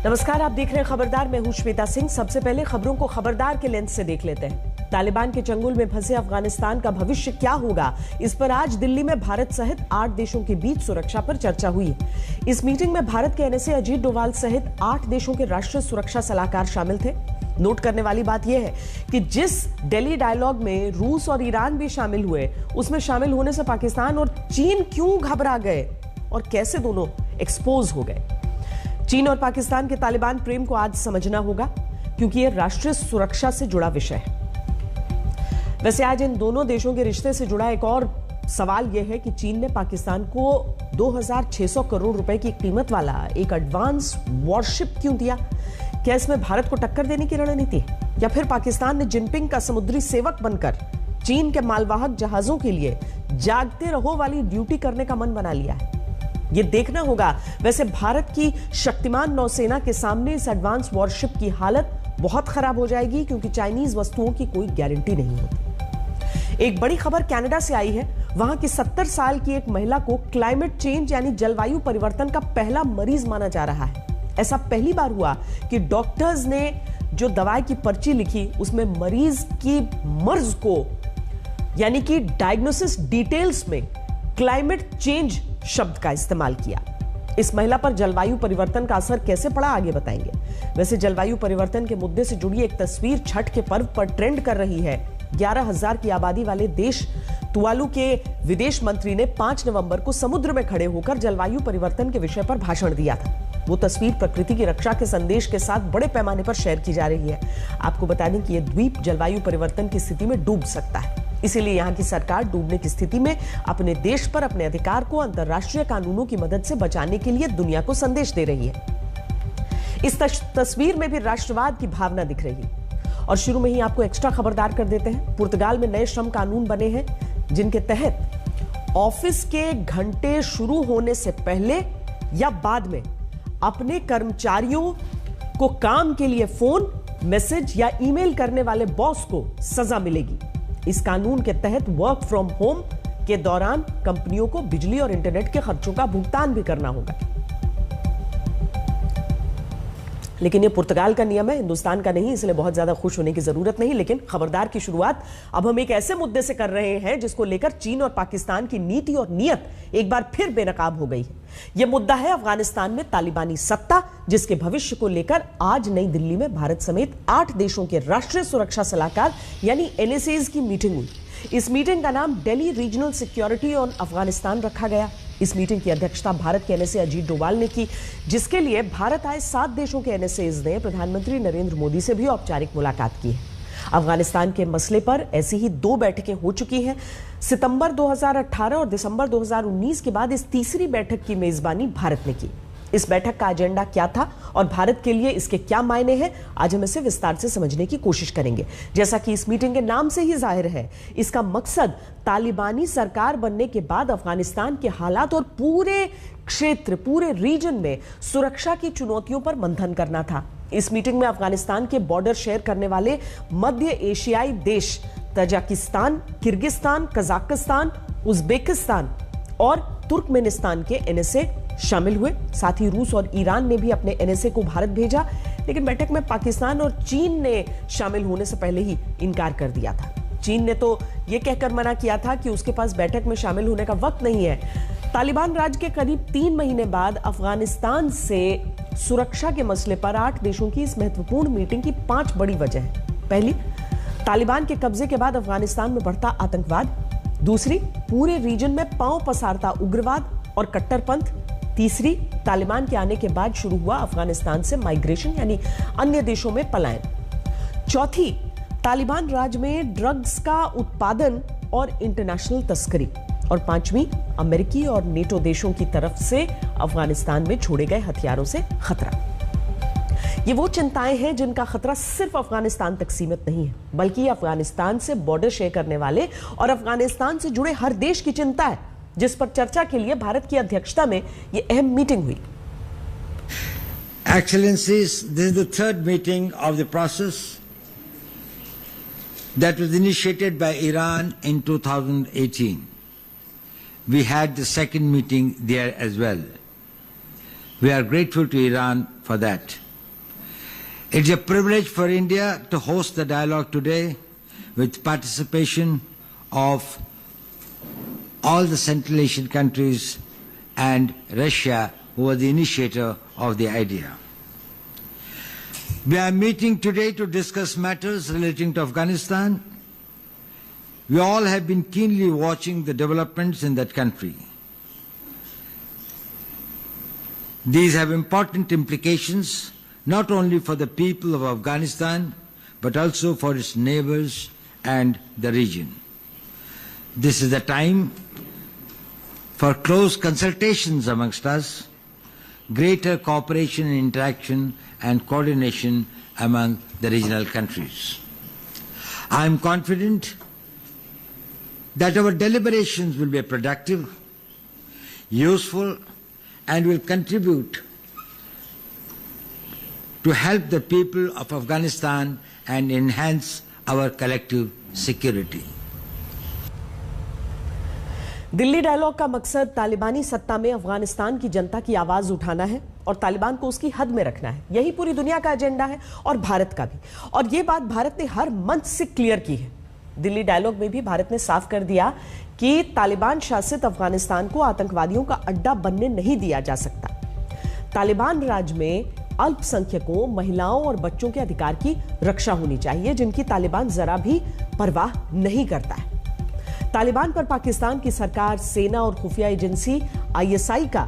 नमस्कार, आप देख रहे हैं खबरदार। मैं हूं श्वेता सिंह। सबसे पहले खबरों को खबरदार के लेंस से देख लेते हैं। तालिबान के चंगुल में फंसे अफगानिस्तान का भविष्य क्या होगा, इस पर आज दिल्ली में भारत सहित 8 देशों के बीच सुरक्षा पर चर्चा हुई। इस मीटिंग में भारत के एनएसए अजीत डोभाल सहित 8 देशों के राष्ट्रीय सुरक्षा सलाहकार शामिल थे। नोट करने वाली बात यह है कि जिस दिल्ली डायलॉग में रूस और ईरान भी शामिल हुए, उसमें शामिल होने से पाकिस्तान और चीन क्यों घबरा गए और कैसे दोनों एक्सपोज हो गए। चीन और पाकिस्तान के तालिबान प्रेम को आज समझना होगा, क्योंकि यह राष्ट्रीय सुरक्षा से जुड़ा विषय है। वैसे आज इन दोनों देशों के रिश्ते से जुड़ा एक और सवाल यह है कि चीन ने पाकिस्तान को 2600 करोड़ रुपए की कीमत वाला एक एडवांस वॉरशिप क्यों दिया। क्या इसमें भारत को टक्कर देने की रणनीति है, या फिर पाकिस्तान ने जिनपिंग का समुद्री सेवक बनकर चीन के मालवाहक जहाजों के लिए जागते रहो वाली ड्यूटी करने का मन बना लिया है। यह देखना होगा। वैसे भारत की शक्तिमान नौसेना के सामने इस एडवांस वॉरशिप की हालत बहुत खराब हो जाएगी, क्योंकि चाइनीज वस्तुओं की कोई गारंटी नहीं होती। एक बड़ी खबर कनाडा से आई है। वहां की 70 साल की एक महिला को क्लाइमेट चेंज यानी जलवायु परिवर्तन का पहला मरीज माना जा रहा है। ऐसा पहली बार हुआ कि डॉक्टर्स ने जो दवाई की पर्ची लिखी, उसमें मरीज की मर्ज को यानी कि डायग्नोसिस डिटेल्स में क्लाइमेट चेंज शब्द का इस्तेमाल किया। इस महिला पर जलवायु परिवर्तन का असर कैसे पड़ा, आगे बताएंगे। वैसे जलवायु परिवर्तन के मुद्दे से जुड़ी एक तस्वीर छठ के पर्व पर ट्रेंड कर रही है। 11,000 की आबादी वाले देश तुवालू के विदेश मंत्री ने 5 नवंबर को समुद्र में खड़े होकर जलवायु परिवर्तन के विषय पर भाषण दिया था। वो तस्वीर प्रकृति की रक्षा के संदेश के साथ बड़े पैमाने पर शेयर की जा रही है। आपको बता दें कि यह द्वीप जलवायु परिवर्तन की स्थिति में डूब सकता है। इसीलिए यहां की सरकार डूबने की स्थिति में अपने देश पर अपने अधिकार को अंतर्राष्ट्रीय कानूनों की मदद से बचाने के लिए दुनिया को संदेश दे रही है। इस तस्वीर में भी राष्ट्रवाद की भावना दिख रही है। और शुरू में ही आपको एक्स्ट्रा खबरदार कर देते हैं। पुर्तगाल में नए श्रम कानून बने हैं, जिनके तहत ऑफिस के घंटे शुरू होने से पहले या बाद में अपने कर्मचारियों को काम के लिए फोन, मैसेज या ईमेल करने वाले बॉस को सजा मिलेगी। इस कानून के तहत वर्क फ्रॉम होम के दौरान कंपनियों को बिजली और इंटरनेट के खर्चों का भुगतान भी करना होगा। लेकिन ये पुर्तगाल का नियम है, हिंदुस्तान का नहीं, इसलिए बहुत ज्यादा खुश होने की जरूरत नहीं। लेकिन खबरदार की शुरुआत अब हम एक ऐसे मुद्दे से कर रहे हैं जिसको लेकर चीन और पाकिस्तान की नीति और नीयत एक बार फिर बेनकाब हो गई है। यह मुद्दा है अफगानिस्तान में तालिबानी सत्ता, जिसके भविष्य को लेकर आज नई दिल्ली में भारत समेत 8 देशों के राष्ट्रीय सुरक्षा सलाहकार यानी एनएसएज की मीटिंग हुई। इस मीटिंग का नाम Delhi regional security on Afghanistan रखा गया। इस मीटिंग की अध्यक्षता भारत के एनएसए अजीत डोभाल ने की, जिसके लिए भारत आए 7 देशों के एनएसएज ने प्रधानमंत्री नरेंद्र मोदी से भी औपचारिक मुलाकात की है। अफगानिस्तान के मसले पर ऐसी ही 2 बैठकें हो चुकी हैं। सितंबर 2018 और दिसंबर 2019 के बाद इस तीसरी बैठक की मेजबानी भारत ने की। इस बैठक का एजेंडा क्या था और भारत के लिए इसके क्या मायने हैं, आज हम इसे विस्तार से समझने की कोशिश करेंगे। जैसा कि इस मीटिंग के नाम से ही जाहिर है, इसका मकसद तालिबानी सरकार बनने के बाद अफगानिस्तान के हालात और पूरे क्षेत्र, पूरे रीजन में सुरक्षा की चुनौतियों पर मंथन करना था। इस मीटिंग में अफगानिस्तान के बॉर्डर शेयर करने वाले मध्य एशियाई देश तजाकिस्तान, किर्गिस्तान, कजाकिस्तान, उज्बेकिस्तान और तुर्कमेनिस्तान के एनएसए शामिल हुए। साथ ही रूस और ईरान ने भी अपने एनएसए को भारत भेजा। लेकिन बैठक में पाकिस्तान और चीन ने शामिल होने से पहले ही इनकार कर दिया था। चीन ने तो यह कहकर मना किया था कि उसके पास बैठक में शामिल होने का वक्त नहीं है। तालिबान राज के करीब 3 महीने बाद अफगानिस्तान से सुरक्षा के मसले पर 8 देशों की इस महत्वपूर्ण मीटिंग की 5 बड़ी वजह है। पहली, तालिबान के कब्जे के बाद अफगानिस्तान में बढ़ता आतंकवाद। दूसरी, पूरे रीजन में पांव पसारता उग्रवाद और कट्टरपंथ। तीसरी, तालिबान के आने के बाद शुरू हुआ अफगानिस्तान से माइग्रेशन यानी अन्य देशों में पलायन। चौथी, तालिबान राज में ड्रग्स का उत्पादन और इंटरनेशनल तस्करी। और 5वीं, अमेरिकी और नेटो देशों की तरफ से अफगानिस्तान में छोड़े गए हथियारों से खतरा। ये वो चिंताएं हैं जिनका खतरा सिर्फ अफगानिस्तान तक सीमित नहीं है, बल्कि अफगानिस्तान से बॉर्डर शेयर करने वाले और अफगानिस्तान से जुड़े हर देश की चिंता है, जिस पर चर्चा के लिए भारत की अध्यक्षता में यह अहम मीटिंग हुई। Excellencies, this is the 3rd meeting of the process that was initiated by Iran in 2018. We had the 2nd meeting there as well. We are grateful to Iran for that. It's a privilege for India to host the dialogue today with participation of all the Central Asian countries and Russia, who were the initiator of the idea. We are meeting today to discuss matters relating to Afghanistan. We all have been keenly watching the developments in that country. These have important implications not only for the people of Afghanistan, but also for its neighbors and the region. This is the time for close consultations amongst us, greater cooperation and interaction and coordination among the regional countries. I am confident that our deliberations will be productive, useful, and will contribute to help the people of Afghanistan and enhance our collective security. Delhi dialogue का मकसद तालिबानी सत्ता में अफगानिस्तान की जनता की आवाज उठाना है और तालिबान को उसकी हद में रखना है। यही पूरी दुनिया का एजेंडा है और भारत का भी। और ये बात भारत ने हर मंच से क्लियर की है। दिल्ली डायलॉग में भी भारत ने साफ कर दिया कि तालिबान शासित अफगानिस्तान को आतंकवादियों का अड्डा बनने नहीं दिया जा सकता। तालिबान राज में अल्पसंख्यकों, महिलाओं और बच्चों के अधिकार की रक्षा होनी चाहिए, जिनकी तालिबान जरा भी परवाह नहीं करता है। तालिबान पर पाकिस्तान की सरकार, सेना और खुफिया एजेंसी आईएसआई का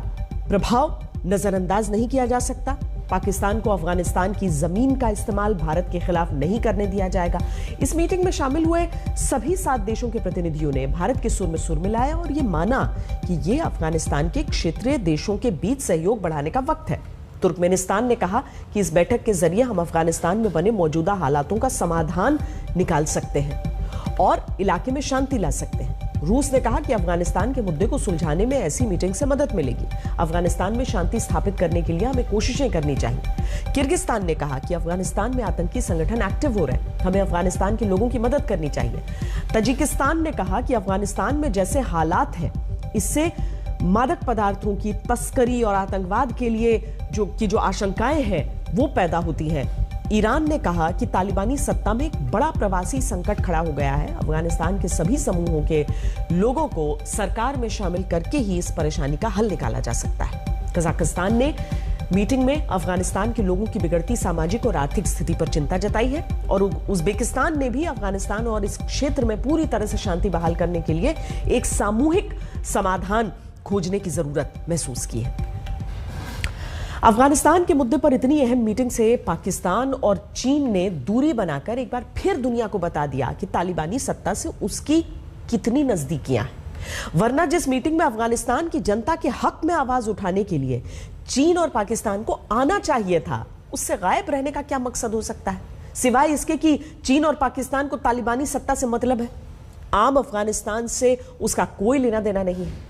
प्रभाव नजरअंदाज नहीं किया जा सकता। पाकिस्तान को अफगानिस्तान की जमीन का इस्तेमाल भारत के खिलाफ नहीं करने दिया जाएगा। इस मीटिंग में शामिल हुए सभी 7 देशों के प्रतिनिधियों ने भारत के सुर में सुर मिलाया और यह माना कि यह अफगानिस्तान के क्षेत्रीय देशों के बीच सहयोग बढ़ाने का वक्त है। तुर्कमेनिस्तान ने कहा कि इस बैठक के जरिए हम अफगानिस्तान में बने मौजूदा हालातों का समाधान निकाल सकते हैं और इलाके में शांति ला सकते हैं। रूस ने कहा कि अफगानिस्तान के मुद्दे को सुलझाने में ऐसी मीटिंग से मदद मिलेगी। अफगानिस्तान में शांति स्थापित करने के लिए हमें कोशिशें करनी चाहिए। किर्गिस्तान ने कहा कि अफगानिस्तान में आतंकी संगठन एक्टिव हो रहे हैं, हमें अफगानिस्तान के लोगों की मदद करनी चाहिए। तजिकिस्तान ने कहा कि अफगानिस्तान में जैसे हालात हैं, इससे मादक पदार्थों की तस्करी और आतंकवाद के लिए जो आशंकाएं हैं वो पैदा होती हैं। ईरान ने कहा कि तालिबानी सत्ता में एक बड़ा प्रवासी संकट खड़ा हो गया है। अफगानिस्तान के सभी समूहों के लोगों को सरकार में शामिल करके ही इस परेशानी का हल निकाला जा सकता है। कजाकिस्तान ने मीटिंग में अफगानिस्तान के लोगों की बिगड़ती सामाजिक और आर्थिक स्थिति पर चिंता जताई है और उज्बेकिस्तान ने भी अफगानिस्तान और इस क्षेत्र में पूरी तरह से शांति बहाल करने के लिए एक सामूहिक समाधान खोजने की जरूरत महसूस की है। अफगानिस्तान के मुद्दे पर इतनी अहम मीटिंग से पाकिस्तान और चीन ने दूरी बनाकर एक बार फिर दुनिया को बता दिया कि तालिबानी सत्ता से उसकी कितनी नजदीकियां हैं। वरना जिस मीटिंग में अफगानिस्तान की जनता के हक में आवाज उठाने के लिए चीन और पाकिस्तान को आना चाहिए था, उससे गायब रहने का क्या मकसद हो सकता है, सिवाय इसके कि चीन और पाकिस्तान को तालिबानी सत्ता से मतलब है। आम अफगानिस्तान से उसका कोई लेना देना नहीं है।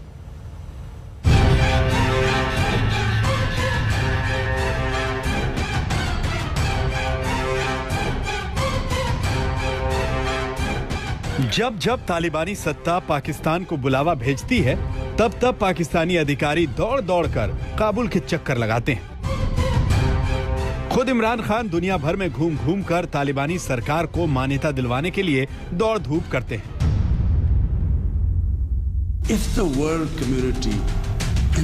जब जब तालिबानी सत्ता पाकिस्तान को बुलावा भेजती है, तब तब पाकिस्तानी अधिकारी दौड़ दौड़ कर काबुल के चक्कर लगाते हैं। खुद इमरान खान दुनिया भर में घूम घूम कर तालिबानी सरकार को मान्यता दिलवाने के लिए दौड़ धूप करते हैं। If the world community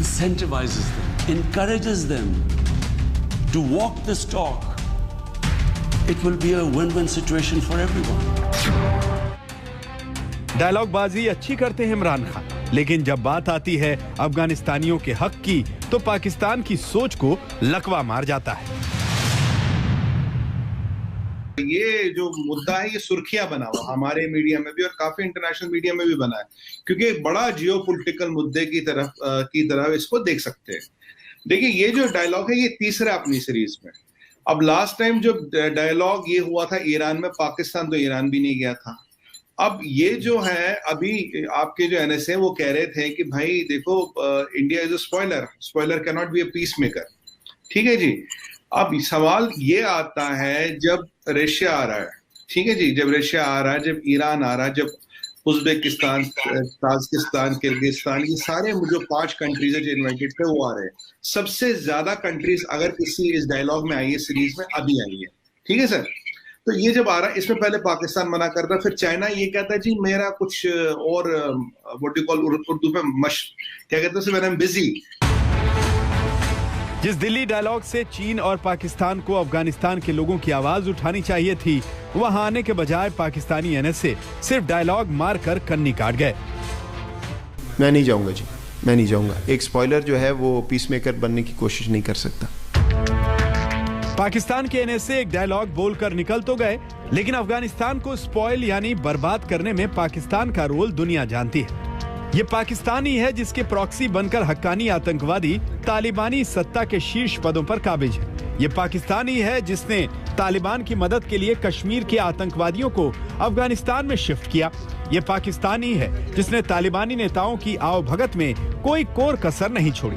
incentivizes them, encourages them to walk this talk, it will be a win-win situation for everyone. Dialogue बाजी अच्छी करते हैं इमरान खान, लेकिन जब बात आती है अफगानिस्तानियों के हक की, तो पाकिस्तान की सोच को लकवा मार जाता है। ये जो मुद्दा है ये सुर्खियां बना हुआ हमारे मीडिया में भी और काफी इंटरनेशनल मीडिया में भी बना है, क्योंकि बड़ा जियोपॉलिटिकल मुद्दे की तरफ इसको देख सकते हैं। देखिए, ये जो डायलॉग है ये तीसरा अपनी सीरीज में। अब लास्ट टाइम जो डायलॉग ये हुआ था ईरान में, पाकिस्तान तो ईरान भी नहीं गया था। अब ये जो है, अभी आपके जो एनएसए वो कह रहे थे कि भाई देखो, India is a spoiler can not be a peace maker. ठीक है जी। अब सवाल ये आता है जब रशिया आ रहा है, ठीक है जी, जब रशिया आ रहा है, जब ईरान आ रहा है, जब उज्बेकिस्तान, ताजिकिस्तान, किर्गिस्तान, ये सारे जो 5 कंट्रीज है जो इन्वाइटेड थे वो आ रहे हैं। सबसे ज्यादा कंट्रीज अगर किसी इस डायलॉग में आई है सीरीज में, अभी आई है। ठीक है सर। तो ये जब आ रहा है, इसमें पहले पाकिस्तान मना कर रहा, फिर चाइना ये कहता है जी मेरा कुछ और व्हाट यू कॉल उर्दू में क्या कहते हैं, मैं बिजी। जिस दिल्ली डायलॉग से चीन और पाकिस्तान को अफगानिस्तान के लोगों की आवाज उठानी चाहिए थी, वहां आने के बजाय पाकिस्तानी एनएसए सिर्फ डायलॉग मारकर कन्नी काट गए। मैं नहीं जाऊंगा जी, मैं नहीं जाऊंगा। एक स्पॉइलर जो है वो पीसमेकर बनने की कोशिश नहीं कर सकता। पाकिस्तान के एनएसए एक डायलॉग बोलकर निकल तो गए, लेकिन अफगानिस्तान को स्पॉइल यानी बर्बाद करने में पाकिस्तान का रोल दुनिया जानती है। ये पाकिस्तान ही है जिसके प्रॉक्सी बनकर हक्कानी आतंकवादी तालिबानी सत्ता के शीर्ष पदों पर काबिज है। ये पाकिस्तान ही है जिसने तालिबान की मदद के लिए कश्मीर के आतंकवादियों को अफगानिस्तान में शिफ्ट किया। ये पाकिस्तान ही है जिसने तालिबानी नेताओं की आवभगत में कोई कोर कसर नहीं छोड़ी।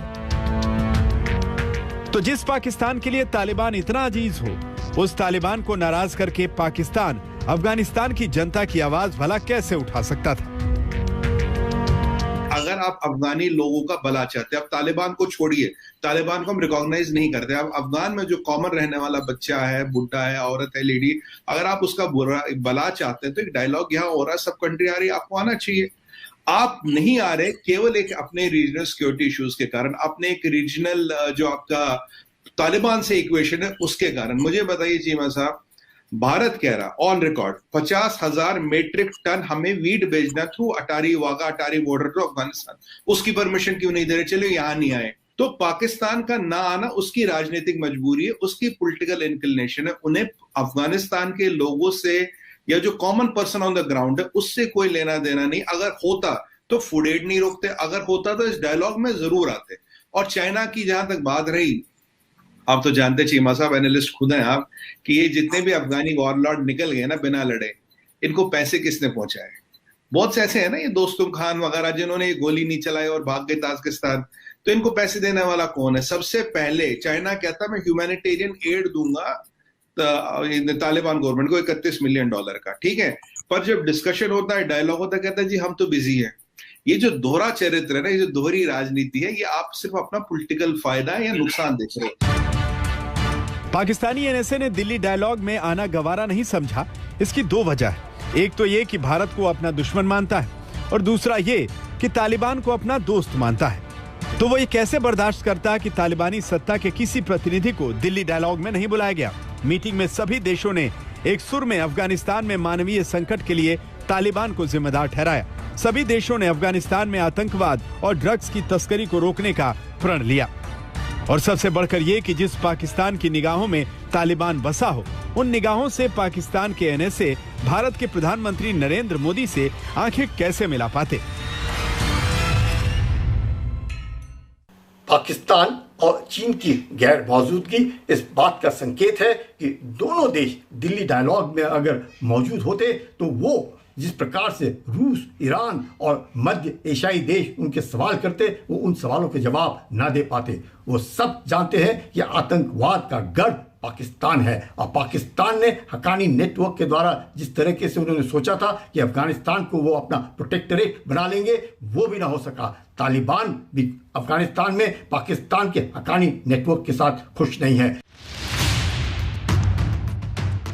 तो जिस पाकिस्तान के लिए तालिबान इतना अजीज हो, उस तालिबान को नाराज करके पाकिस्तान अफगानिस्तान की जनता की आवाज भला कैसे उठा सकता था? अगर आप अफगानी लोगों का भला चाहते हैं, अब तालिबान को छोड़िए, तालिबान को हम रिकॉग्नाइज नहीं करते। अब अफगान में जो कॉमन रहने वाला बच्चा है, बुढ़ा है, औरत है, लेडी, अगर आप उसका भला चाहते हैं तो एक डायलॉग यहाँ हो रहा है, सब कंट्री आ रही है, आपको आना चाहिए। आप नहीं आ रहे केवल एक अपने रीजनल सिक्योरिटी इश्यूज के कारण, अपने एक रीजनल जो आपका तालिबान से इक्वेशन है उसके कारण। मुझे बताइए चीमा साहब, भारत कह रहा ऑन रिकॉर्ड 50,000 मेट्रिक टन हमें वीट भेजना through Attari Wagah Attari border to Afghanistan, उसकी परमिशन क्यों नहीं दे रहे? चलो यहां नहीं आए। तो पाकिस्तान का ना आना उसकी राजनीतिक मजबूरी है, उसकी पॉलिटिकल इंक्लिनेशन है। उन्हें अफगानिस्तान के लोगों से या जो common person on the ground है उससे कोई लेना देना नहीं। अगर होता तो फूड एड नहीं रोकते, अगर होता तो इस डायलॉग में जरूर आते। और चाइना की जहां तक बात रही, आप तो जानते चीमा साहब, एनालिस्ट खुद हैं आप, कि ये जितने भी अफगानी वॉरलॉर्ड निकल गए ना बिना लड़े, इनको पैसे किसने पहुंचाए? बहुत से ऐसे हैं ना ये दोस्तुम खान वगैरह जिन्होंने ये गोली नहीं चलाई और भाग गए ताजिकिस्तान, तो इनको पैसे देने वाला कौन है? सबसे पहले चाइना कहता मैं ह्यूमैनिटेरियन एड दूंगा तालिबान गवर्नमेंट को $31 मिलियन का, ठीक है। पर जब डिस्कशन होता है, डायलॉग होता है, कहता है जी हम तो बिजी हैं। ये जो दोहरा चरित्र है ना, ये जो दोहरी राजनीति है, ये आप सिर्फ अपना पॉलिटिकल फायदा या नुकसान देख रहे हो। पाकिस्तानी एनएसए ने दिल्ली डायलॉग में आना गवारा नहीं समझा। इसकी दो वजह है। एक तो ये कि भारत को अपना दुश्मन मानता है, और दूसरा ये कि तालिबान को अपना दोस्त मानता है। तो वो ये कैसे बर्दाश्त करता है कि तालिबानी सत्ता के किसी प्रतिनिधि को दिल्ली डायलॉग में नहीं बुलाया गया? मीटिंग में सभी देशों ने एक सुर में अफगानिस्तान में मानवीय संकट के लिए तालिबान को जिम्मेदार ठहराया। सभी देशों ने अफगानिस्तान में आतंकवाद और ड्रग्स की तस्करी को रोकने का प्रण लिया। और सबसे बढ़कर ये कि जिस पाकिस्तान की निगाहों में तालिबान बसा हो, उन निगाहों से पाकिस्तान के एनएसए भारत के प्रधानमंत्री नरेंद्र मोदी से आंखें कैसे मिला पाते? पाकिस्तान और चीन की गैर मौजूदगी इस बात का संकेत है कि दोनों देश दिल्ली डायलॉग में अगर मौजूद होते तो वो जिस प्रकार से रूस, ईरान और मध्य एशियाई देश उनके सवाल करते, वो उन सवालों के जवाब ना दे पाते। वो सब जानते हैं कि आतंकवाद का गढ़ पाकिस्तान है, और पाकिस्तान ने हक्कानी नेटवर्क के द्वारा जिस तरीके से उन्होंने सोचा था कि अफगानिस्तान को वो अपना प्रोटेक्टरेट बना लेंगे, वो भी ना हो सका। तालिबान भी अफगानिस्तान में पाकिस्तान के हक्कानी नेटवर्क के साथ खुश नहीं है।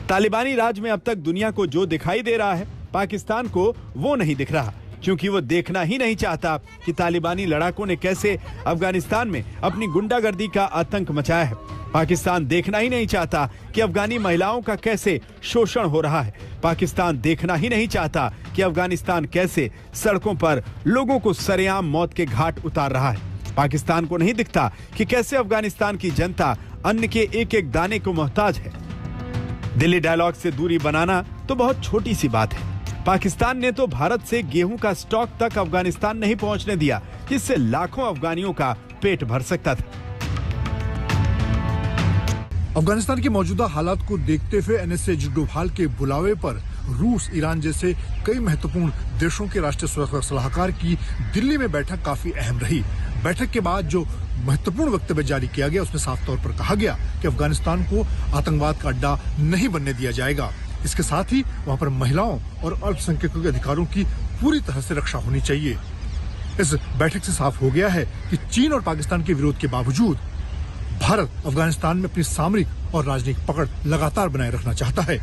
तालिबानी राज में अब तक दुनिया को जो दिखाई दे रहा है, पाकिस्तान को वो नहीं दिख रहा, क्योंकि वो देखना ही नहीं चाहता कि तालिबानी लड़ाकों ने कैसे अफगानिस्तान में अपनी गुंडागर्दी का आतंक मचाया है। पाकिस्तान देखना ही नहीं चाहता कि अफगानी महिलाओं का कैसे शोषण हो रहा है। पाकिस्तान देखना ही नहीं चाहता कि अफगानिस्तान कैसे सड़कों पर लोगों को सरेआम मौत के घाट उतार रहा है। पाकिस्तान को नहीं दिखता कि कैसे अफगानिस्तान की जनता अन्न के एक एक दाने को मोहताज है। दिल्ली डायलॉग से दूरी बनाना तो बहुत छोटी सी बात है। पाकिस्तान ने तो भारत से गेहूं का स्टॉक तक अफगानिस्तान नहीं पहुंचने दिया, जिससे लाखों अफगानियों का पेट भर सकता था। अफगानिस्तान के मौजूदा हालात को देखते हुए एनएसए अजीत डोभाल के बुलावे पर रूस, ईरान जैसे कई महत्वपूर्ण देशों के राष्ट्रीय सुरक्षा सलाहकार की दिल्ली में बैठक काफी अहम रही। बैठक के बाद जो महत्वपूर्ण वक्तव्य जारी किया गया, उसमें साफ तौर पर कहा गया कि अफगानिस्तान को आतंकवाद का अड्डा नहीं बनने दिया जाएगा। इसके साथ ही वहां पर महिलाओं और अल्पसंख्यकों के अधिकारों की पूरी तरह से रक्षा होनी चाहिए। इस बैठक से साफ हो गया है कि चीन और पाकिस्तान के विरोध के बावजूद भारत अफगानिस्तान में अपनी सामरिक और राजनीतिक पकड़ लगातार बनाए रखना चाहता है।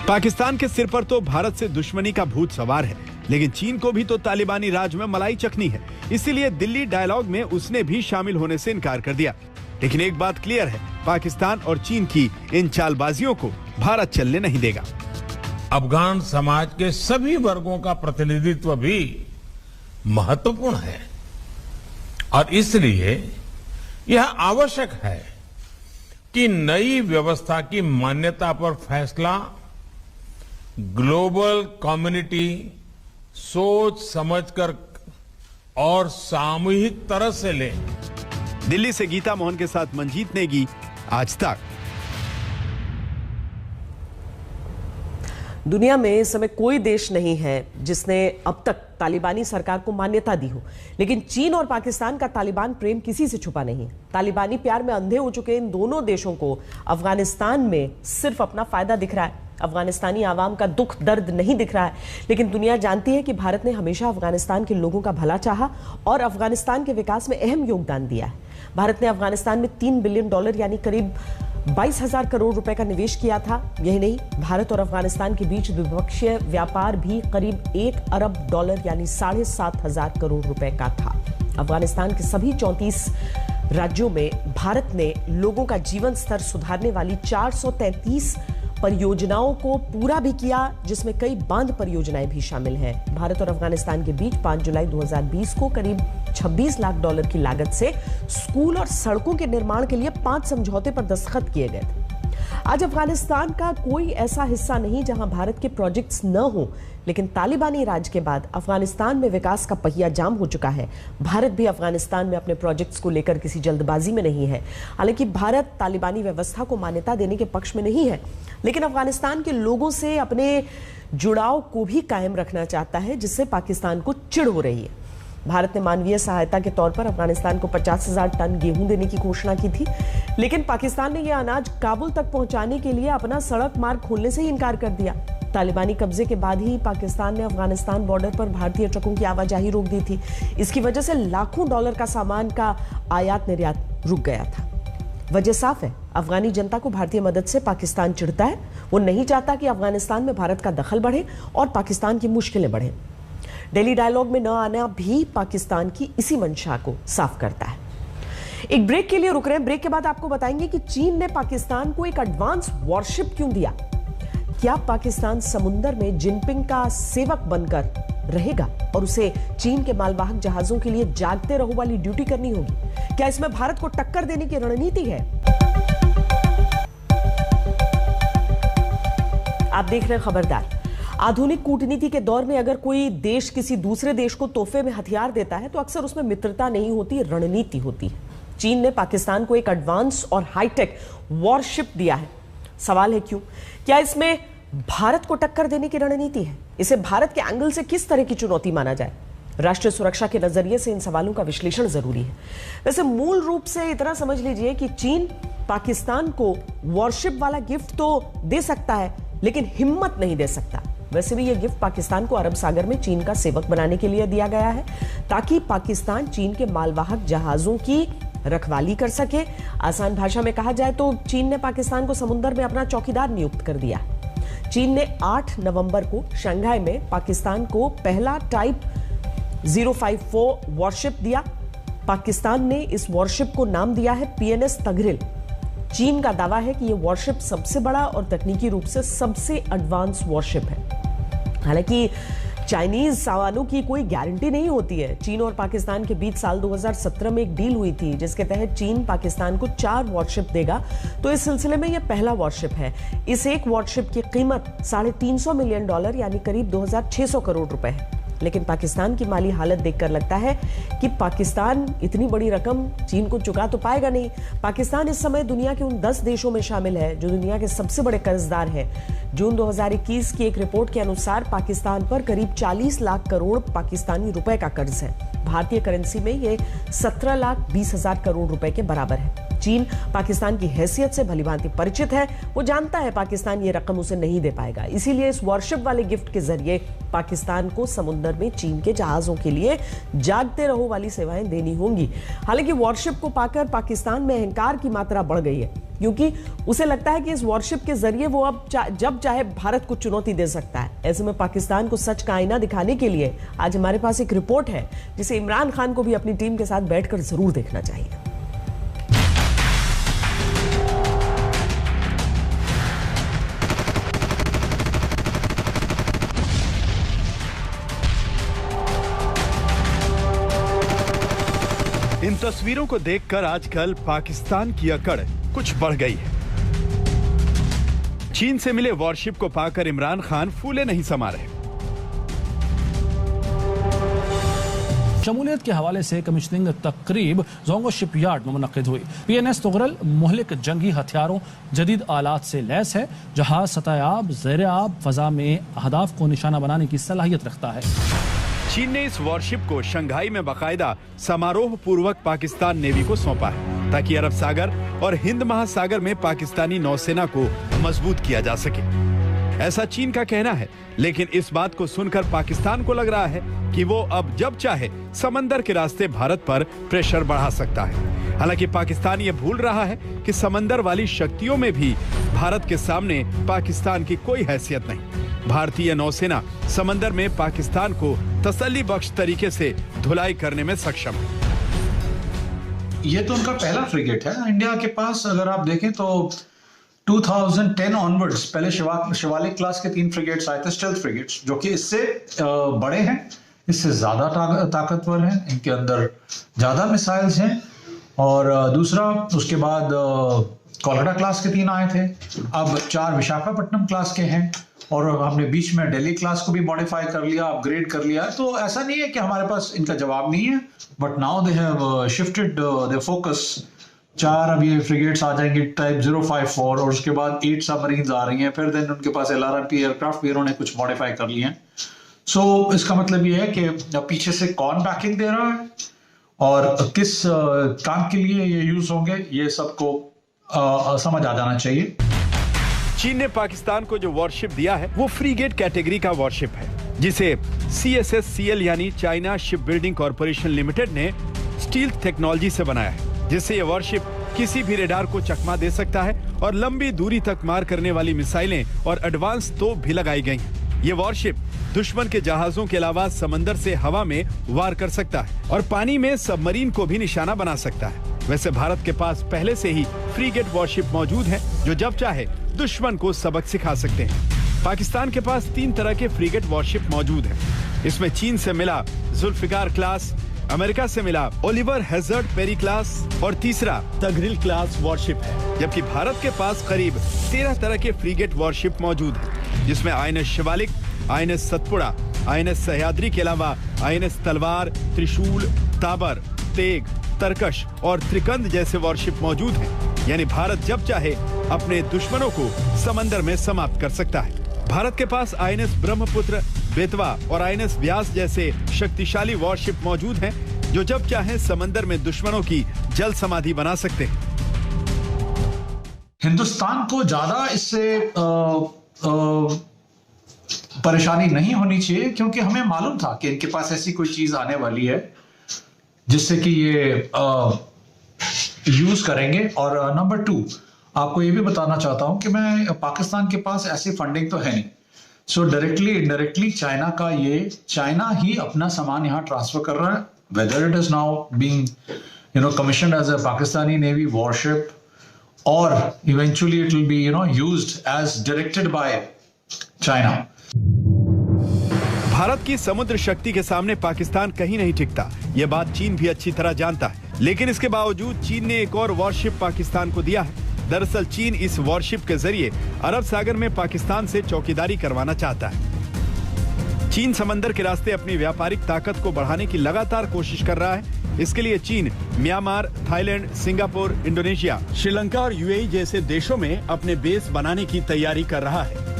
पाकिस्तान के सिर पर तो भारत से दुश्मनी का भूत सवार है, लेकिन चीन को भी तो तालिबानी राज में मलाई चखनी है। इसीलिए दिल्ली डायलॉग में उसने भी शामिल होने से इनकार कर दिया। लेकिन एक बात क्लियर है, पाकिस्तान और चीन की इन चालबाजियों को भारत चलने नहीं देगा। अफगान समाज के सभी वर्गों का प्रतिनिधित्व भी महत्वपूर्ण है और इसलिए यह आवश्यक है कि नई व्यवस्था की मान्यता पर फैसला ग्लोबल कम्युनिटी सोच समझकर और सामूहिक तरह से ले। दिल्ली से गीता मोहन के साथ मंजीत नेगी, आज तक। दुनिया में इस समय कोई देश नहीं है जिसने अब तक तालिबानी सरकार को मान्यता दी हो, लेकिन चीन और पाकिस्तान का तालिबान प्रेम किसी से छुपा नहीं है। तालिबानी प्यार में अंधे हो चुके इन दोनों देशों को अफगानिस्तान में सिर्फ अपना फायदा दिख रहा है। अफगानिस्तानी आवाम का दुख दर्द नहीं दिख रहा है, लेकिन दुनिया जानती है कि भारत ने हमेशा अफगानिस्तान के लोगों का भला चाहा और अफगानिस्तान के विकास में अहम योगदान दिया है। भारत ने अफगानिस्तान में $3 बिलियन यानी करीब 22,000 करोड़ रुपए का निवेश किया था। यही नहीं, भारत और अफगानिस्तान के बीच द्विपक्षीय व्यापार भी करीब $1 अरब यानी 7,500 करोड़ रुपए का था। अफगानिस्तान के सभी 34 राज्यों में भारत ने लोगों का जीवन स्तर सुधारने वाली 433 परियोजनाओं को पूरा भी किया, जिसमें कई बांध परियोजनाएं भी शामिल हैं। भारत और अफगानिस्तान के बीच 5 जुलाई 2020 को करीब $26 लाख की लागत से स्कूल और सड़कों के निर्माण के लिए 5 समझौते पर दस्तखत किए गए थे। आज अफगानिस्तान का कोई ऐसा हिस्सा नहीं जहां भारत के प्रोजेक्ट्स न हो, लेकिन तालिबानी राज के बाद अफगानिस्तान में विकास का पहिया जाम हो चुका है। भारत भी अफगानिस्तान में अपने प्रोजेक्ट्स को लेकर किसी जल्दबाजी में नहीं है। हालांकि भारत तालिबानी व्यवस्था को मान्यता देने के पक्ष में नहीं है, लेकिन अफगानिस्तान के लोगों से अपने जुड़ाव को भी कायम रखना चाहता है, जिससे पाकिस्तान को चिढ़ हो रही है। भारत ने मानवीय सहायता के तौर पर अफगानिस्तान को 50,000 टन गेहूं देने की घोषणा की थी, लेकिन पाकिस्तान ने यह अनाज काबुल तक पहुंचाने के लिए अपना सड़क मार्ग खोलने से ही इनकार कर दिया। तालिबानी कब्जे के बाद ही पाकिस्तान ने अफगानिस्तान बॉर्डर पर भारतीय ट्रकों की आवाजाही रोक दी थी। इसकी वजह से लाखों डॉलर का सामान का आयात निर्यात रुक गया था। वजह साफ है, अफगानी जनता को भारतीय मदद से पाकिस्तान चिढ़ता है। वो नहीं चाहता कि अफगानिस्तान में भारत का दखल बढ़े और पाकिस्तान की मुश्किलें बढ़े। दिल्ली डायलॉग में न आना भी पाकिस्तान की इसी मंशा को साफ करता है। एक ब्रेक के लिए रुक रहे हैं। ब्रेक के बाद आपको बताएंगे कि चीन ने पाकिस्तान को एक एडवांस वॉरशिप क्यों दिया। क्या पाकिस्तान समुद्र में जिनपिंग का सेवक बनकर रहेगा और उसे चीन के मालवाहक जहाजों के लिए जागते रहो वाली ड्यूटी करनी होगी? क्या इसमें भारत को टक्कर देने की रणनीति है? आप देख रहे हैं खबरदार। आधुनिक कूटनीति के दौर में अगर कोई देश किसी दूसरे देश को तोहफे में हथियार देता है तो अक्सर उसमें मित्रता नहीं होती, रणनीति होती है। चीन ने पाकिस्तान को एक एडवांस और हाईटेक वॉरशिप दिया है। सवाल है क्यों? क्या इसमें भारत को टक्कर देने की रणनीति है? इसे भारत के एंगल से किस तरह की चुनौती माना जाए? राष्ट्रीय सुरक्षा के नजरिए से इन सवालों का विश्लेषण जरूरी है। वैसे मूल रूप से इतना समझ लीजिए कि चीन पाकिस्तान को वॉरशिप वाला गिफ्ट तो दे सकता है, लेकिन हिम्मत नहीं दे सकता। वैसे भी यह गिफ्ट पाकिस्तान को अरब सागर में चीन का सेवक बनाने के लिए दिया गया है, ताकि पाकिस्तान चीन के मालवाहक जहाजों की रखवाली कर सके। आसान भाषा में कहा जाए तो चीन ने पाकिस्तान को समुद्र में अपना चौकीदार नियुक्त कर दिया। चीन ने 8 नवंबर को शंघाई में पाकिस्तान को पहला टाइप 054 वॉरशिप दिया। पाकिस्तान ने इस वॉरशिप को नाम दिया है PNS तगरिल। चीन का दावा है कि यह वॉरशिप सबसे बड़ा और तकनीकी रूप से सबसे एडवांस वॉरशिप है। हालांकि चाइनीज सामानों की कोई गारंटी नहीं होती है। चीन और पाकिस्तान के बीच साल 2017 में एक डील हुई थी, जिसके तहत चीन पाकिस्तान को 4 वॉरशिप देगा। तो इस सिलसिले में यह पहला वॉरशिप है। इस एक वॉरशिप की कीमत $350 मिलियन यानी करीब 2,600 करोड़ रुपए है। लेकिन पाकिस्तान की माली हालत देखकर लगता है कि पाकिस्तान इतनी बड़ी रकम चीन को चुका तो पाएगा नहीं। पाकिस्तान इस समय दुनिया के उन 10 देशों में शामिल है जो दुनिया के सबसे बड़े कर्जदार हैं। जून 2021 की एक रिपोर्ट के अनुसार पाकिस्तान पर करीब 40 लाख करोड़ पाकिस्तानी रुपए का कर्ज है। भारतीय करेंसी में ये 17,20,000 करोड़ रुपए के बराबर है। चीन पाकिस्तान की हैसियत से भलीभांति परिचित है। वो जानता है पाकिस्तान ये रकम उसे नहीं दे पाएगा, इसीलिए इस वॉरशिप वाले गिफ्ट के जरिए पाकिस्तान को समुद्र में चीन के जहाजों के लिए जागते रहो वाली सेवाएं देनी होंगी। हालांकि वॉरशिप को पाकर पाकिस्तान में अहंकार की मात्रा बढ़ गई है, क्योंकि उसे लगता है कि इस वॉरशिप के जरिए वो अब जब चाहे भारत को चुनौती दे सकता है। ऐसे में पाकिस्तान को सच का आईना दिखाने के लिए आज हमारे पास एक रिपोर्ट है जिसे इमरान खान को भी अपनी टीम के साथ बैठकर जरूर देखना चाहिए। इन तस्वीरों को देखकर आजकल पाकिस्तान की अकड़ कुछ बढ़ गई है। चीन से मिले वॉरशिप को पाकर इमरान खान फूले नहीं समा रहे। शमूलियत के हवाले से कमिश्निंग तकरीब जोंगो शिपयार्ड में मुनक्किद हुई। PNS तुगरल मुहलिक जंगी हथियारों जदीद आलात से लैस है। जहाज सतह-ए-आब, ज़ेर-ए-आब, फजा में अहदाफ को निशाना बनाने की सलाहियत रखता है। चीन ने इस वॉरशिप को शंघाई में बाकायदा समारोह पूर्वक पाकिस्तान नेवी को सौंपा है, ताकि अरब सागर और हिंद महासागर में पाकिस्तानी नौसेना को मजबूत किया जा सके। ऐसा चीन का कहना है, लेकिन इस बात को सुनकर पाकिस्तान को लग रहा है कि वो अब जब चाहे समंदर के रास्ते भारत पर प्रेशर बढ़ा सकता है। हालांकि पाकिस्तान ये भूल रहा है कि समंदर वाली शक्तियों में भी भारत के सामने पाकिस्तान की कोई हैसियत नहीं। भारतीय नौसेना समंदर में पाकिस्तान को तसल्ली बख्श तरीके से धुलाई करने में सक्षम है। ये तो उनका पहला फ्रिगेट है इंडिया के पास। अगर आप देखें तो 2010 ऑनवर्ड्स पहले शिवालिक क्लास के 3 फ्रिगेट्स आए थे, स्टेल्थ फ्रिगेट्स, जो कि इससे बड़े हैं, इससे ज्यादा ताकतवर हैं, इनके अंदर ज्यादा मिसाइल्स हैं। और दूसरा, उसके बाद कोलकाता क्लास के 3 आए थे, अब 4 विशाखापट्टनम क्लास के हैं, और हमने बीच में दिल्ली क्लास को भी मॉडिफाई कर लिया, अपग्रेड कर लिया। तो ऐसा नहीं है कि हमारे पास इनका जवाब नहीं है, but now they have shifted their focus. 4 अब ये फ्रिगेट्स आ जाएंगे टाइप 054, और उसके बाद 8 सबमरीन्स आ रही हैं। फिर देन उनके पास LRMP एयरक्राफ्ट भी उन्होंने कुछ मॉडिफाई कर लिए हैं। सो इसका मतलब ये है कि पीछे से कौन बैकिंग दे रहा है और किस काम के लिए ये यूज होंगे, ये सबको समझ आ जाना चाहिए। चीन ने पाकिस्तान को जो वॉरशिप दिया है वो फ्रीगेट कैटेगरी का वॉरशिप है, जिसे CSSCL यानी China ship building corporation limited ने स्टील टेक्नोलॉजी से बनाया है, जिससे ये वॉरशिप किसी भी रेडार को चकमा दे सकता है और लंबी दूरी तक मार करने वाली मिसाइलें और एडवांस तोप भी लगाई गई हैं। ये वॉरशिप दुश्मन के जहाजों के अलावा समंदर से हवा में वार कर सकता है और पानी में सबमरीन को भी निशाना बना सकता है। वैसे भारत के पास पहले से ही फ्रीगेट वॉरशिप मौजूद है, जो जब चाहे दुश्मन को सबक सिखा सकते हैं। पाकिस्तान के पास 3 तरह के फ्रीगेट वॉरशिप मौजूद हैं। इसमें चीन से मिला जुल्फिकार क्लास, अमेरिका से मिला ओलिवर हैजर्ड पेरी क्लास और तीसरा तगरिल क्लास वॉरशिप है। जबकि भारत के पास करीब 13 तरह के फ्रीगेट वॉरशिप मौजूद हैं, जिसमें INS Shivalik, INS Satpura, INS Sahyadri के अलावा INS तलवार, त्रिशूल, ताबर, तेग, तरकश और त्रिकंद जैसे वॉरशिप मौजूद हैं। यानी भारत जब चाहे अपने दुश्मनों को समंदर में समाप्त कर सकता है। भारत के पास INS ब्रह्मपुत्र, बेतवा और INS व्यास जैसे शक्तिशाली वॉरशिप मौजूद हैं, जो जब चाहे समंदर में दुश्मनों की जल समाधि बना सकते हैं। हिंदुस्तान को ज्यादा इससे परेशानी नहीं होनी चाहिए, क्योंकि हमें मालूम था कि इनके पास ऐसी कोई चीज आने वाली है जिससे कि ये यूज करेंगे। और नंबर 2, आपको ये भी बताना चाहता हूं कि मैं पाकिस्तान के पास ऐसी फंडिंग तो है नहीं, सो डायरेक्टली इनडायरेक्टली चाइना ही अपना सामान यहाँ ट्रांसफर कर रहा है, whether it is now being commissioned as a Pakistani navy warship और eventually it will be used as directed by China. Bharat की समुद्र शक्ति के सामने पाकिस्तान कहीं नहीं टिकता, ये बात चीन भी अच्छी तरह जानता है। लेकिन इसके बावजूद चीन ने एक और वॉरशिप पाकिस्तान को दिया है। दरअसल चीन इस वॉरशिप के जरिए अरब सागर में पाकिस्तान से चौकीदारी करवाना चाहता है। चीन समंदर के रास्ते अपनी व्यापारिक ताकत को बढ़ाने की लगातार कोशिश कर रहा है। इसके लिए चीन Myanmar, Thailand, Singapore, Indonesia, Sri Lanka और UAE जैसे देशों में अपने बेस बनाने की तैयारी कर रहा है।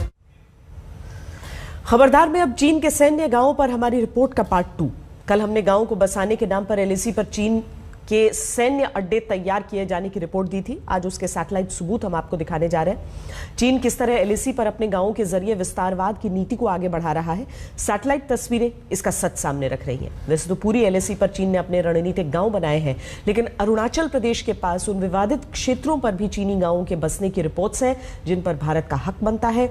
खबरदार में अब चीन के सैन्य गांवों पर हमारी रिपोर्ट का पार्ट 2। कल हमने गांवों को बसाने के नाम पर एलएसी पर चीन के सैन्य अड्डे तैयार किए जाने की रिपोर्ट दी थी। आज उसके सैटेलाइट सबूत हम आपको दिखाने जा रहे हैं। चीन किस तरह एलएसी पर अपने गांवों के जरिए विस्तारवाद की नीति को आगे बढ़ा रहा है, सैटेलाइट तस्वीरें इसका सच सामने रख रही हैं। वैसे तो पूरी एलएसी पर चीन ने अपने रणनीतिक गांव बनाए हैं, लेकिन अरुणाचल प्रदेश के पास उन विवादित क्षेत्रों पर भी चीनी गांवों के बसने की रिपोर्ट्स हैं जिन पर भारत का हक बनता है।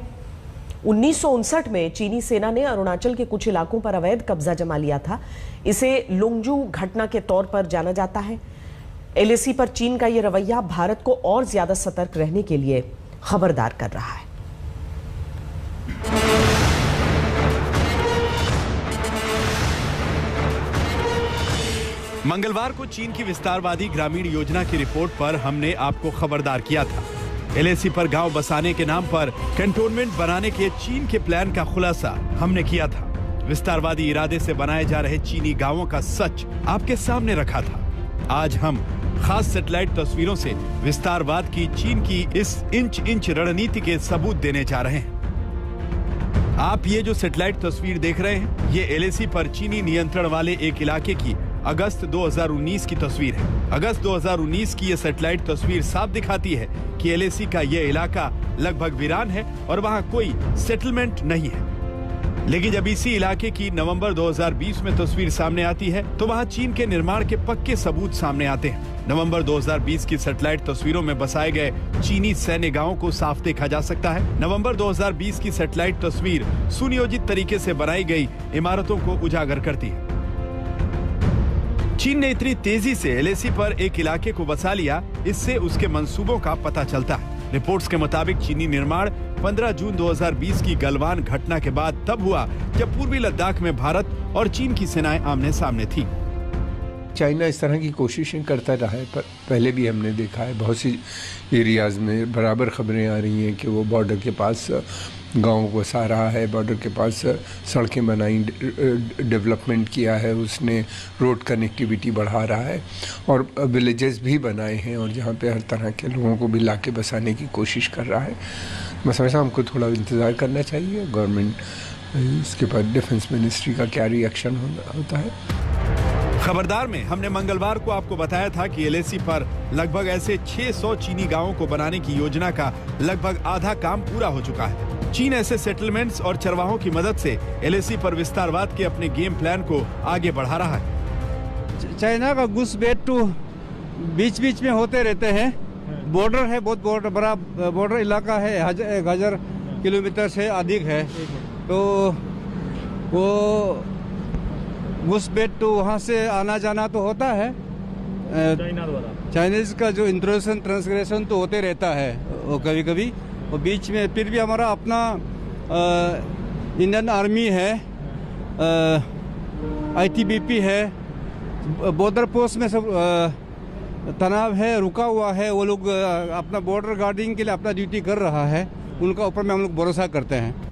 1959 में चीनी सेना ने अरुणाचल के कुछ इलाकों पर अवैध कब्जा जमा लिया था। इसे लोंगजू घटना के तौर पर जाना जाता है। एलएसी पर चीन का यह रवैया भारत को और ज्यादा सतर्क रहने के लिए खबरदार कर रहा है। मंगलवार को चीन की विस्तारवादी ग्रामीण योजना की रिपोर्ट पर हमने आपको खबरदार किया था। एलएसी पर गांव बसाने के नाम पर कैंटोनमेंट बनाने के चीन के प्लान का खुलासा हमने किया था। विस्तारवादी इरादे से बनाए जा रहे चीनी गांवों का सच आपके सामने रखा था। आज हम खास सैटेलाइट तस्वीरों से विस्तारवाद की चीन की इस इंच रणनीति के सबूत देने जा रहे हैं। आप ये जो सैटेलाइट तस्वीर देख रहे हैं, ये एलएसी पर चीनी नियंत्रण वाले एक इलाके की अगस्त 2019 की तस्वीर है। अगस्त 2019 की ये सैटेलाइट तस्वीर साफ दिखाती है कि एलएसी का ये इलाका लगभग वीरान है और वहां कोई सेटलमेंट नहीं है। लेकिन जब इसी इलाके की नवंबर 2020 में तस्वीर सामने आती है तो वहां चीन के निर्माण के पक्के सबूत सामने आते हैं। नवंबर 2020 की सैटेलाइट तस्वीरों में बसाए गए चीनी सैन्य गांवों को साफ देखा जा सकता है। नवंबर 2020 की सैटेलाइट तस्वीर सुनियोजित तरीके से बनाई गई इमारतों को उजागर करती है। चीन ने इतनी तेजी से एलएसी पर एक इलाके को बसा लिया, इससे उसके मंसूबों का पता चलता है। रिपोर्ट्स के मुताबिक चीनी निर्माण 15 जून 2020 की गलवान घटना के बाद तब हुआ जब पूर्वी लद्दाख में भारत और चीन की सेनाएं आमने सामने थी। चाइना इस तरह की कोशिशें करता रहा है, पर पहले भी हमने देखा है बहुत सी एरियाज में बराबर खबरें आ रही हैं कि वो बॉर्डर के पास गाँव को बसा रहा है, बॉर्डर के पास सड़कें बनाई, डेवलपमेंट किया है, उसने रोड कनेक्टिविटी बढ़ा रहा है और विलेजेस भी बनाए हैं और जहाँ पे हर तरह के लोगों को भी लाके बसाने की कोशिश कर रहा है। मैं समझता हूँ हमको थोड़ा इंतज़ार करना चाहिए गवर्नमेंट, इसके बाद डिफेंस मिनिस्ट्री का क्या रिएक्शन होता है। खबरदार में हमने मंगलवार को आपको बताया था कि एलएसी पर लगभग ऐसे 600 चीनी गांवों को बनाने की योजना का लगभग आधा काम पूरा हो चुका है। चीन ऐसे सेटलमेंट्स और चरवाहों की मदद से एलएसी पर विस्तारवाद के अपने गेम प्लान को आगे बढ़ा रहा है। चाइना का घुसपैठ तो बीच में होते रहते हैं। बॉर्डर है, बहुत बड़ा बॉर्डर इलाका है, 1000 किलोमीटर से अधिक है, तो वो घुसपैठ तो वहाँ से आना जाना तो होता है। चाइनीज का जो इंट्रोडक्शन ट्रांसग्रेशन तो होते रहता है वो कभी और बीच में फिर भी हमारा अपना इंडियन आर्मी है, आईटीबीपी है, बॉर्डर पोस्ट में सब तनाव है, रुका हुआ है, वो लोग अपना बॉर्डर गार्डिंग के लिए अपना ड्यूटी कर रहा है, उनका ऊपर में हम लोग भरोसा करते हैं।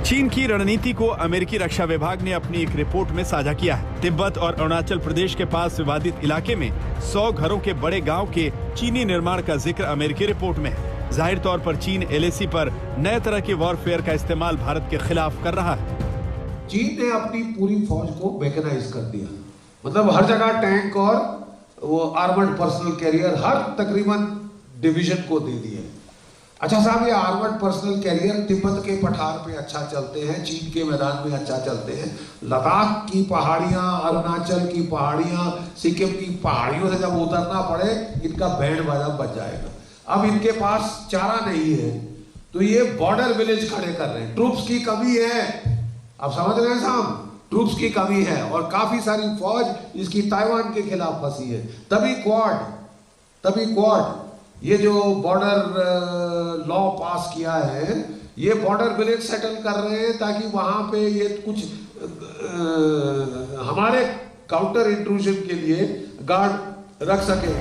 चीन की रणनीति को अमेरिकी रक्षा विभाग ने अपनी एक रिपोर्ट में साझा किया है। तिब्बत और अरुणाचल प्रदेश के पास विवादित इलाके में 100 घरों के बड़े गांव के चीनी निर्माण का जिक्र अमेरिकी रिपोर्ट में है। जाहिर तौर पर चीन एलएसी पर नए तरह के वॉरफेयर का इस्तेमाल भारत के खिलाफ कर रहा है। चीन ने अपनी पूरी फौज को मैकेनाइज कर दिया, मतलब हर जगह टैंक और वो आर्मर्ड पर्सनल कैरियर हर तकरीबन डिवीजन को दे दिए। अच्छा साहब, ये आर्मर्ड पर्सनल कैरियर तिब्बत के पठार पे अच्छा चलते हैं, चीन के मैदान में अच्छा चलते हैं, लद्दाख की पहाड़ियां, अरुणाचल की पहाड़ियां, सिक्किम की पहाड़ियों से जब उतरना पड़े इनका बैंड बाजा बज जाएगा। अब इनके पास चारा नहीं है तो ये बॉर्डर विलेज खड़े कर रहे हैं। ट्रूप्स की कमी है, आप समझ रहे हैं साहब, ट्रूप्स की कमी है और काफी सारी फौज इसकी ताइवान के खिलाफ फंसी है। तभी क्वाड ये जो बॉर्डर लॉ पास किया है, ये बॉर्डर विलेज सेटल कर रहे हैं ताकि वहां पे ये कुछ हमारे काउंटर इंट्रूजन के लिए गार्ड रख सके।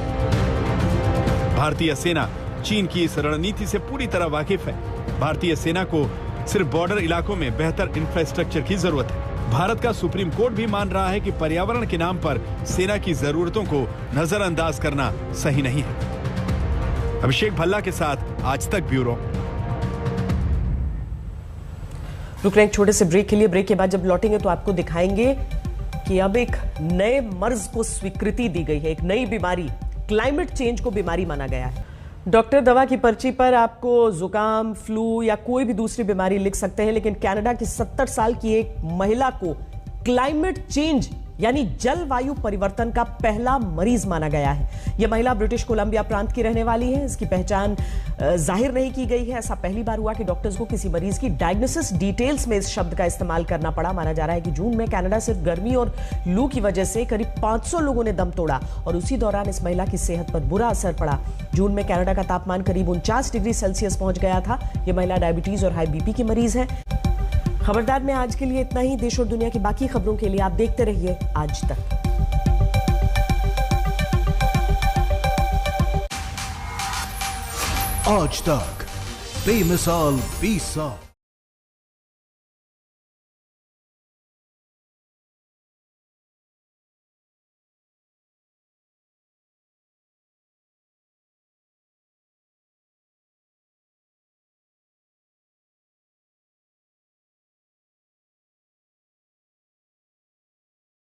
भारतीय सेना चीन की इस रणनीति से पूरी तरह वाकिफ है। भारतीय सेना को सिर्फ बॉर्डर इलाकों में बेहतर इंफ्रास्ट्रक्चर की जरूरत है। भारत का सुप्रीम कोर्ट भी मान रहा है कि पर्यावरण के नाम पर सेना की जरूरतों को नजरअंदाज करना सही नहीं है। अभिषेक भल्ला के साथ आज तक ब्यूरो। रुक रहे एक छोटे से ब्रेक के लिए। ब्रेक के बाद जब लौटेंगे तो आपको दिखाएंगे कि अब एक नए मर्ज को स्वीकृति दी गई है। एक नई बीमारी, क्लाइमेट चेंज को बीमारी माना गया है। डॉक्टर दवा की पर्ची पर आपको जुकाम, फ्लू या कोई भी दूसरी बीमारी लिख सकते हैं, लेकिन कनाडा की 70 साल की एक महिला को क्लाइमेट चेंज यानी जलवायु परिवर्तन का पहला मरीज माना गया है। यह महिला ब्रिटिश कोलंबिया प्रांत की रहने वाली है। इसकी पहचान जाहिर नहीं की गई है। ऐसा पहली बार हुआ कि डॉक्टर्स को किसी मरीज की डायग्नोसिस डिटेल्स में इस शब्द का इस्तेमाल करना पड़ा। माना जा रहा है कि जून में कनाडा सिर्फ गर्मी और लू की वजह से करीब 500 लोगों ने दम तोड़ा और उसी दौरान इस महिला की सेहत पर बुरा असर पड़ा। जून में कनाडा का तापमान करीब 49 डिग्री सेल्सियस पहुंच गया था। यह महिला डायबिटीज और हाई बीपी की मरीज है। खबरदार में आज के लिए इतना ही। देश और दुनिया की बाकी खबरों के लिए आप देखते रहिए आज तक। आज तक बेमिसाल 20 साल।